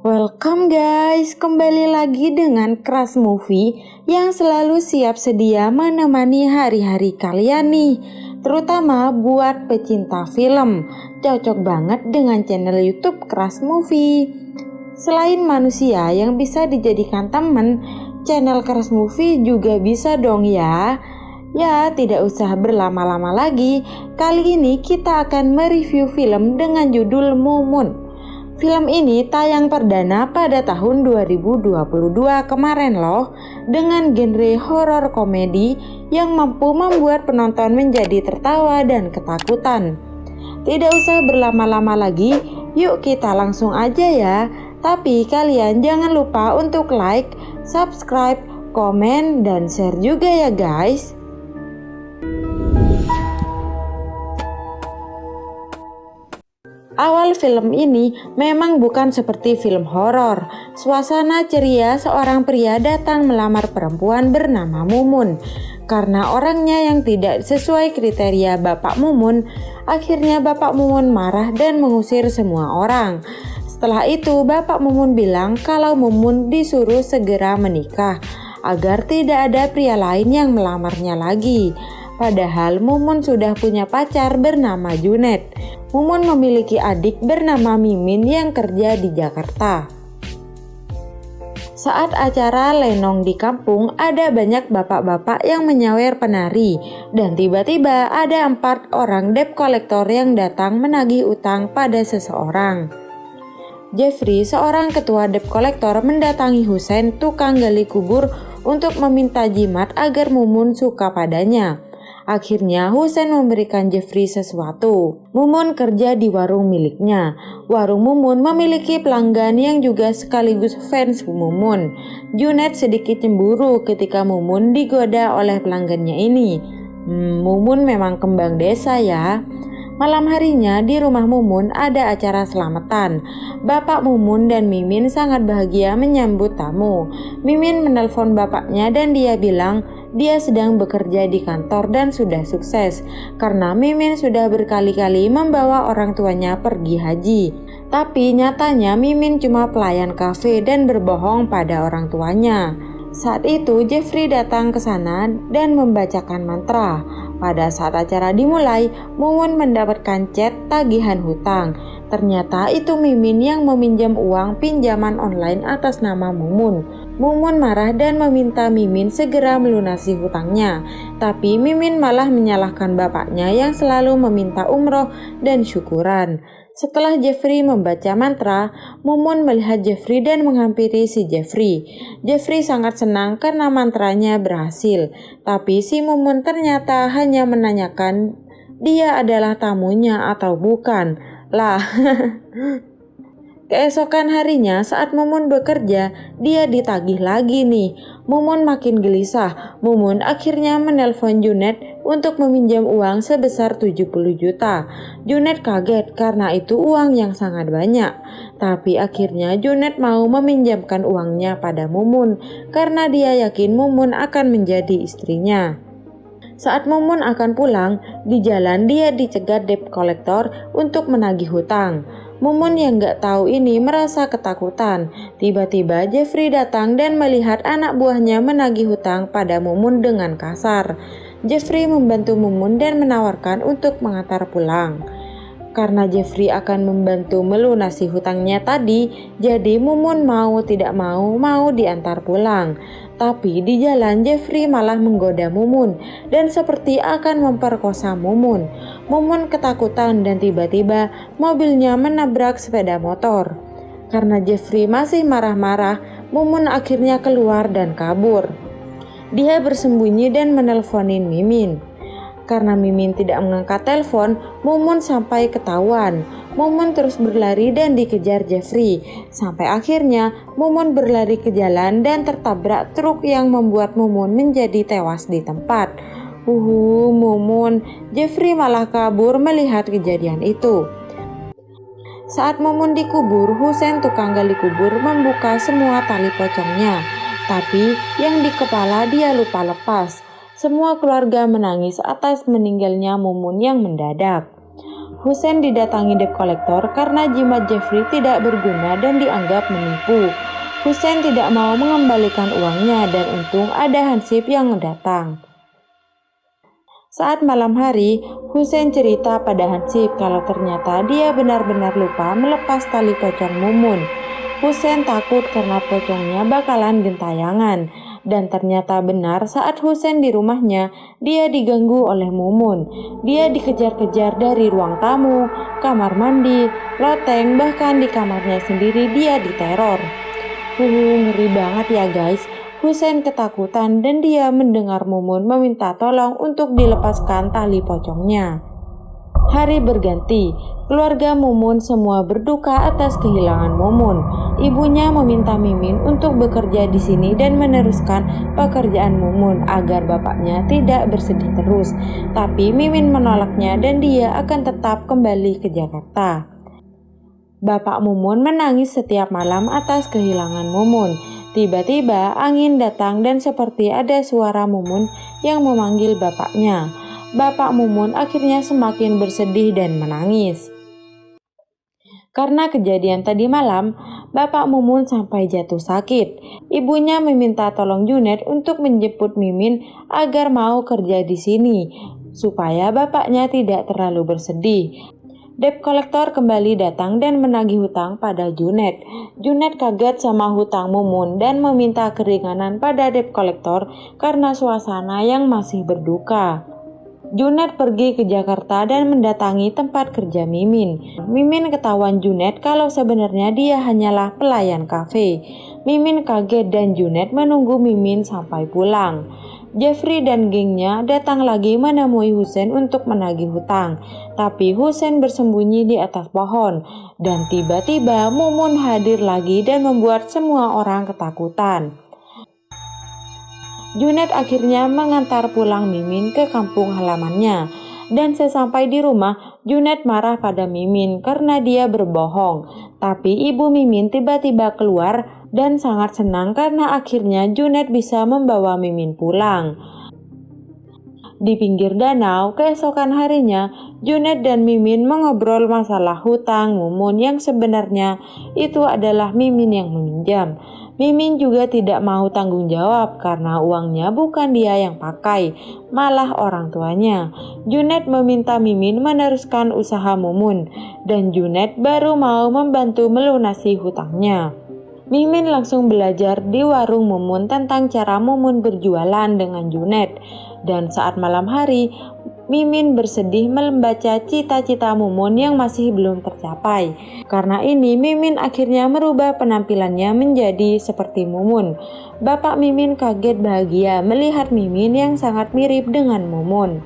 Welcome guys, kembali lagi dengan Crush Movie yang selalu siap sedia menemani hari-hari kalian nih. Terutama buat pecinta film, cocok banget dengan channel YouTube Crush Movie. Selain manusia yang bisa dijadikan teman, channel Crush Movie juga bisa dong ya. Ya, tidak usah berlama-lama lagi. Kali ini kita akan mereview film dengan judul Mumun. Film ini tayang perdana pada tahun 2022 kemarin loh, dengan genre horor komedi yang mampu membuat penonton menjadi tertawa dan ketakutan. Tidak usah berlama-lama lagi, yuk kita langsung aja ya. Tapi kalian jangan lupa untuk like, subscribe, komen, dan share juga ya guys. Awal film ini memang bukan seperti film horor. Suasana ceria seorang pria datang melamar perempuan bernama Mumun. Karena orangnya yang tidak sesuai kriteria Bapak Mumun, akhirnya Bapak Mumun marah dan mengusir semua orang. Setelah itu Bapak Mumun bilang kalau Mumun disuruh segera menikah agar tidak ada pria lain yang melamarnya lagi. Padahal Mumun sudah punya pacar bernama Junet. Mumun memiliki adik bernama Mimin yang kerja di Jakarta. Saat acara lenong di kampung, ada banyak bapak-bapak yang menyawer penari. Dan tiba-tiba ada 4 orang debt collector yang datang menagih utang pada seseorang. Jeffrey, seorang ketua debt collector, mendatangi Husein, tukang gali kubur, untuk meminta jimat agar Mumun suka padanya. Akhirnya Husein memberikan Jeffrey sesuatu. Mumun kerja di warung miliknya. Warung Mumun memiliki pelanggan yang juga sekaligus fans Mumun. Junet sedikit cemburu ketika Mumun digoda oleh pelanggannya ini. Mumun memang kembang desa ya. Malam harinya di rumah Mumun ada acara selamatan. Bapak Mumun dan Mimin sangat bahagia menyambut tamu. Mimin menelpon bapaknya dan dia bilang dia sedang bekerja di kantor dan sudah sukses karena Mimin sudah berkali-kali membawa orang tuanya pergi haji. Tapi nyatanya Mimin cuma pelayan kafe dan berbohong pada orang tuanya. Saat itu Jeffrey datang ke sana dan membacakan mantra. Pada saat acara dimulai, Mumun mendapatkan chat tagihan hutang. Ternyata itu Mimin yang meminjam uang pinjaman online atas nama Mumun. Mumun marah dan meminta Mimin segera melunasi hutangnya. Tapi Mimin malah menyalahkan bapaknya yang selalu meminta umroh dan syukuran. Setelah Jeffrey membaca mantra, Mumun melihat Jeffrey dan menghampiri si Jeffrey. Jeffrey sangat senang karena mantranya berhasil. Tapi si Mumun ternyata hanya menanyakan dia adalah tamunya atau bukan. Lah, keesokan harinya saat Mumun bekerja, dia ditagih lagi nih. Mumun makin gelisah. Mumun akhirnya menelpon Junet untuk meminjam uang sebesar 70 juta. Junet kaget karena itu uang yang sangat banyak. Tapi akhirnya Junet mau meminjamkan uangnya pada Mumun karena dia yakin Mumun akan menjadi istrinya. Saat Mumun akan pulang, di jalan dia dicegat debt collector untuk menagih hutang. Mumun yang gak tahu ini merasa ketakutan. Tiba-tiba Jeffrey datang dan melihat anak buahnya menagih hutang pada Mumun dengan kasar. Jeffrey membantu Mumun dan menawarkan untuk mengantar pulang. Karena Jeffrey akan membantu melunasi hutangnya tadi, jadi Mumun mau tidak mau diantar pulang. Tapi di jalan Jeffrey malah menggoda Mumun dan seperti akan memperkosa Mumun. Mumun ketakutan dan tiba-tiba mobilnya menabrak sepeda motor. Karena Jeffrey masih marah-marah, Mumun akhirnya keluar dan kabur. Dia bersembunyi dan menelponin Mimin. Karena Mimin tidak mengangkat telepon, Mumun sampai ketahuan. Mumun terus berlari dan dikejar Jeffrey. Sampai akhirnya Mumun berlari ke jalan dan tertabrak truk yang membuat Mumun menjadi tewas di tempat. Mumun. Jeffrey malah kabur melihat kejadian itu. Saat Mumun dikubur, Husein tukang gali kubur membuka semua tali pocongnya. Tapi yang di kepala dia lupa lepas. Semua keluarga menangis atas meninggalnya Mumun yang mendadak. Husein didatangi debt collector karena jimat Jeffrey tidak berguna dan dianggap menipu. Husein tidak mau mengembalikan uangnya dan untung ada Hansip yang datang. Saat malam hari, Husein cerita pada Hansip kalau ternyata dia benar-benar lupa melepas tali pocong Mumun. Husein takut karena pocongnya bakalan gentayangan. Dan ternyata benar saat Husein di rumahnya, dia diganggu oleh Mumun. Dia dikejar-kejar dari ruang tamu, kamar mandi, loteng, bahkan di kamarnya sendiri dia diteror. Ngeri banget ya guys. Husein ketakutan dan dia mendengar Mumun meminta tolong untuk dilepaskan tali pocongnya. Hari berganti, keluarga Mumun semua berduka atas kehilangan Mumun. Ibunya meminta Mimin untuk bekerja di sini dan meneruskan pekerjaan Mumun agar bapaknya tidak bersedih terus. Tapi Mimin menolaknya dan dia akan tetap kembali ke Jakarta. Bapak Mumun menangis setiap malam atas kehilangan Mumun. Tiba-tiba angin datang dan seperti ada suara Mumun yang memanggil bapaknya. Bapak Mumun akhirnya semakin bersedih dan menangis. Karena kejadian tadi malam, Bapak Mumun sampai jatuh sakit. Ibunya meminta tolong Junet untuk menjemput Mimin agar mau kerja di sini, supaya bapaknya tidak terlalu bersedih. Debt collector kembali datang dan menagih hutang pada Junet. Junet kaget sama hutang Mumun dan meminta keringanan pada debt collector karena suasana yang masih berduka. Junet pergi ke Jakarta dan mendatangi tempat kerja Mimin. Mimin ketahuan Junet kalau sebenarnya dia hanyalah pelayan kafe. Mimin kaget dan Junet menunggu Mimin sampai pulang. Jeffrey dan gengnya datang lagi menemui Husein untuk menagih hutang. Tapi Husein bersembunyi di atas pohon. Dan tiba-tiba Mumun hadir lagi dan membuat semua orang ketakutan. Junet akhirnya mengantar pulang Mimin ke kampung halamannya. Dan sesampai di rumah, Junet marah pada Mimin karena dia berbohong. Tapi ibu Mimin tiba-tiba keluar dan sangat senang karena akhirnya Junet bisa membawa Mimin pulang. Di pinggir danau, keesokan harinya, Junet dan Mimin mengobrol masalah hutang Mumun yang sebenarnya itu adalah Mimin yang meminjam. Mimin juga tidak mau tanggung jawab karena uangnya bukan dia yang pakai, malah orang tuanya. Junet meminta Mimin meneruskan usaha Mumun, dan Junet baru mau membantu melunasi hutangnya. Mimin langsung belajar di warung Mumun tentang cara Mumun berjualan dengan Junet. Dan saat malam hari, Mimin bersedih membaca cita-cita Mumun yang masih belum tercapai. Karena ini, Mimin akhirnya merubah penampilannya menjadi seperti Mumun. Bapak Mimin kaget bahagia melihat Mimin yang sangat mirip dengan Mumun.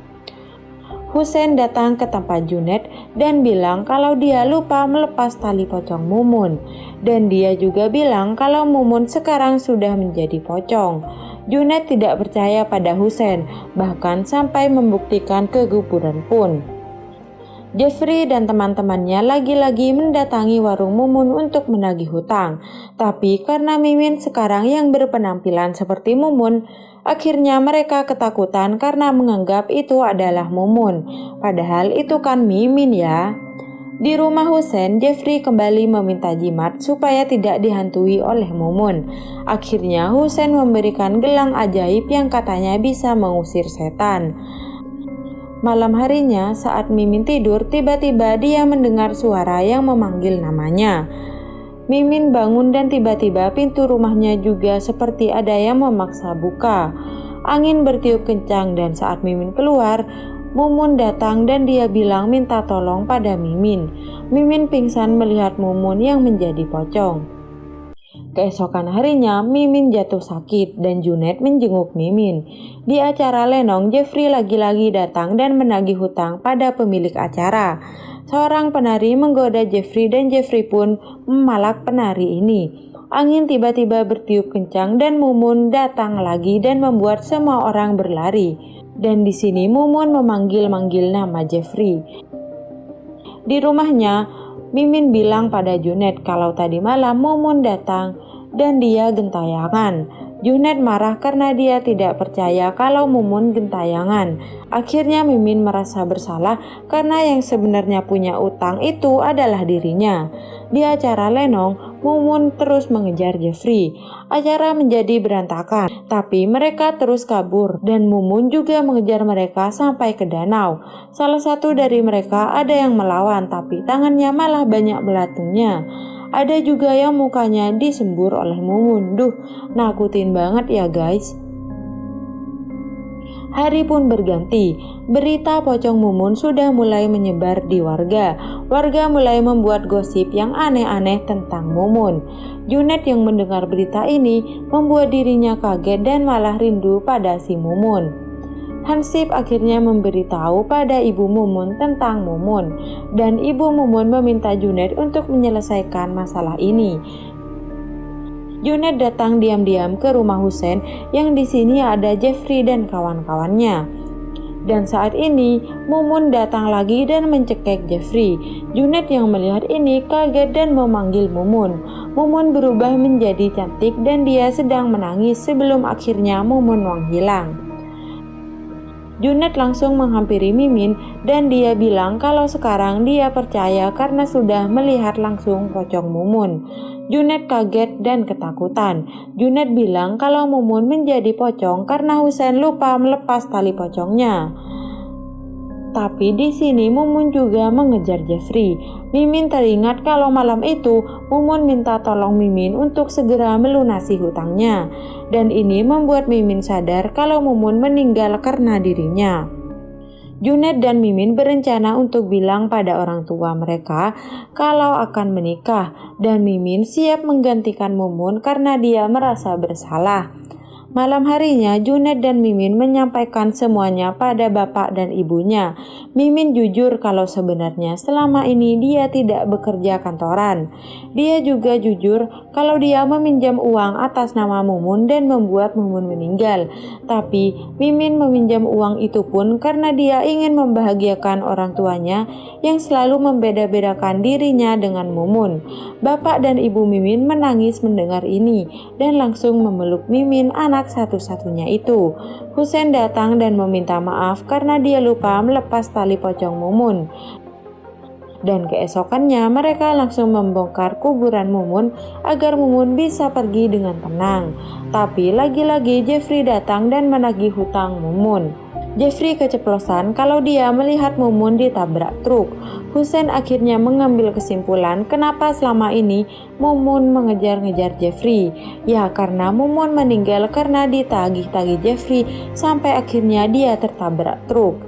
Husein datang ke tempat Junet dan bilang kalau dia lupa melepas tali pocong Mumun. Dan dia juga bilang kalau Mumun sekarang sudah menjadi pocong. Junet tidak percaya pada Husein, bahkan sampai membuktikan keguguran pun. Jeffrey dan teman-temannya lagi-lagi mendatangi warung Mumun untuk menagih hutang. Tapi karena Mimin sekarang yang berpenampilan seperti Mumun, akhirnya mereka ketakutan karena menganggap itu adalah Mumun. Padahal itu kan Mimin ya. Di rumah Husein, Jeffrey kembali meminta jimat supaya tidak dihantui oleh Mumun. Akhirnya Husein memberikan gelang ajaib yang katanya bisa mengusir setan. Malam harinya saat Mimin tidur, tiba-tiba dia mendengar suara yang memanggil namanya. Mimin bangun dan tiba-tiba pintu rumahnya juga seperti ada yang memaksa buka. Angin bertiup kencang dan saat Mimin keluar, Mumun datang dan dia bilang minta tolong pada Mimin. Mimin pingsan melihat Mumun yang menjadi pocong. Keesokan harinya, Mimin jatuh sakit dan Junet menjenguk Mimin. Di acara lenong, Jeffrey lagi-lagi datang dan menagih hutang pada pemilik acara. Seorang penari menggoda Jeffrey dan Jeffrey pun memalak penari ini. Angin tiba-tiba bertiup kencang dan Mumun datang lagi dan membuat semua orang berlari. Dan di sini Mumun memanggil-manggil nama Jeffrey. Di rumahnya, Mimin bilang pada Junet kalau tadi malam Mumun datang dan dia gentayangan. Junet marah karena dia tidak percaya kalau Mumun gentayangan. Akhirnya Mimin merasa bersalah karena yang sebenarnya punya utang itu adalah dirinya. Di acara lenong, Mumun terus mengejar Jeffrey. Acara menjadi berantakan, tapi mereka terus kabur dan Mumun juga mengejar mereka sampai ke danau. Salah satu dari mereka ada yang melawan, tapi tangannya malah banyak belatungnya. Ada juga yang mukanya disembur oleh Mumun. Duh, nakutin banget ya guys. Hari pun berganti. Berita pocong Mumun sudah mulai menyebar di warga. Warga mulai membuat gosip yang aneh-aneh tentang Mumun. Junet yang mendengar berita ini membuat dirinya kaget dan malah rindu pada si Mumun. Hansip akhirnya memberitahu pada ibu Mumun tentang Mumun, dan ibu Mumun meminta Junet untuk menyelesaikan masalah ini. Junet datang diam-diam ke rumah Hussein yang di sini ada Jeffrey dan kawan-kawannya. Dan saat ini Mumun datang lagi dan mencekik Jeffrey. Junet yang melihat ini kaget dan memanggil Mumun. Mumun berubah menjadi cantik dan dia sedang menangis sebelum akhirnya Mumun menghilang. Junet langsung menghampiri Mimin dan dia bilang kalau sekarang dia percaya karena sudah melihat langsung pocong Mumun. Junet kaget dan ketakutan. Junet bilang kalau Mumun menjadi pocong karena Hussein lupa melepas tali pocongnya. Tapi di sini Mumun juga mengejar Jeffrey. Mimin teringat kalau malam itu Mumun minta tolong Mimin untuk segera melunasi hutangnya. Dan ini membuat Mimin sadar kalau Mumun meninggal karena dirinya. Junet dan Mimin berencana untuk bilang pada orang tua mereka kalau akan menikah. Dan Mimin siap menggantikan Mumun karena dia merasa bersalah. Malam harinya, Junet dan Mimin menyampaikan semuanya pada bapak dan ibunya. Mimin jujur kalau sebenarnya selama ini dia tidak bekerja kantoran. Dia juga jujur kalau dia meminjam uang atas nama Mumun dan membuat Mumun meninggal. Tapi Mimin meminjam uang itu pun karena dia ingin membahagiakan orang tuanya yang selalu membeda-bedakan dirinya dengan Mumun. Bapak dan ibu Mimin menangis mendengar ini dan langsung memeluk Mimin, anak satu-satunya itu. Hussein datang dan meminta maaf karena dia lupa melepas tali pocong Mumun. Dan keesokannya mereka langsung membongkar kuburan Mumun agar Mumun bisa pergi dengan tenang. Tapi lagi-lagi Jeffrey datang dan menagih hutang Mumun. Jeffrey keceplosan kalau dia melihat Mumun ditabrak truk. Hussein akhirnya mengambil kesimpulan kenapa selama ini Mumun mengejar-ngejar Jeffrey. Ya karena Mumun meninggal karena ditagih-tagih Jeffrey sampai akhirnya dia tertabrak truk.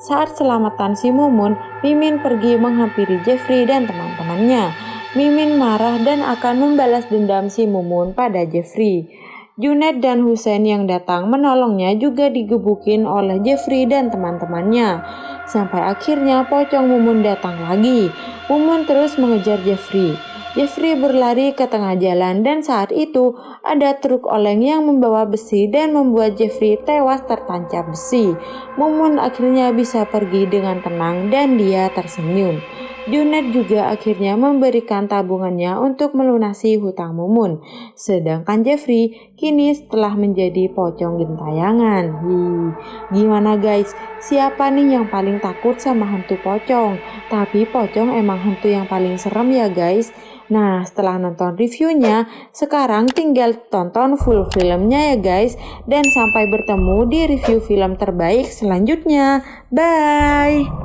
Saat selamatan si Mumun, Mimin pergi menghampiri Jeffrey dan teman-temannya. Mimin marah dan akan membalas dendam si Mumun pada Jeffrey. Junet dan Hussein yang datang menolongnya juga digebukin oleh Jeffrey dan teman-temannya. Sampai akhirnya pocong Mumun datang lagi. Mumun terus mengejar Jeffrey. Jeffrey berlari ke tengah jalan dan saat itu ada truk oleng yang membawa besi dan membuat Jeffrey tewas tertancap besi. Mumun akhirnya bisa pergi dengan tenang dan dia tersenyum. Junet juga akhirnya memberikan tabungannya untuk melunasi hutang Mumun. Sedangkan Jeffrey kini setelah menjadi pocong gentayangan. Gimana guys? Siapa nih yang paling takut sama hantu pocong? Tapi pocong emang hantu yang paling serem ya guys. Nah, setelah nonton reviewnya, sekarang tinggal tonton full filmnya ya guys. Dan sampai bertemu di review film terbaik selanjutnya. Bye!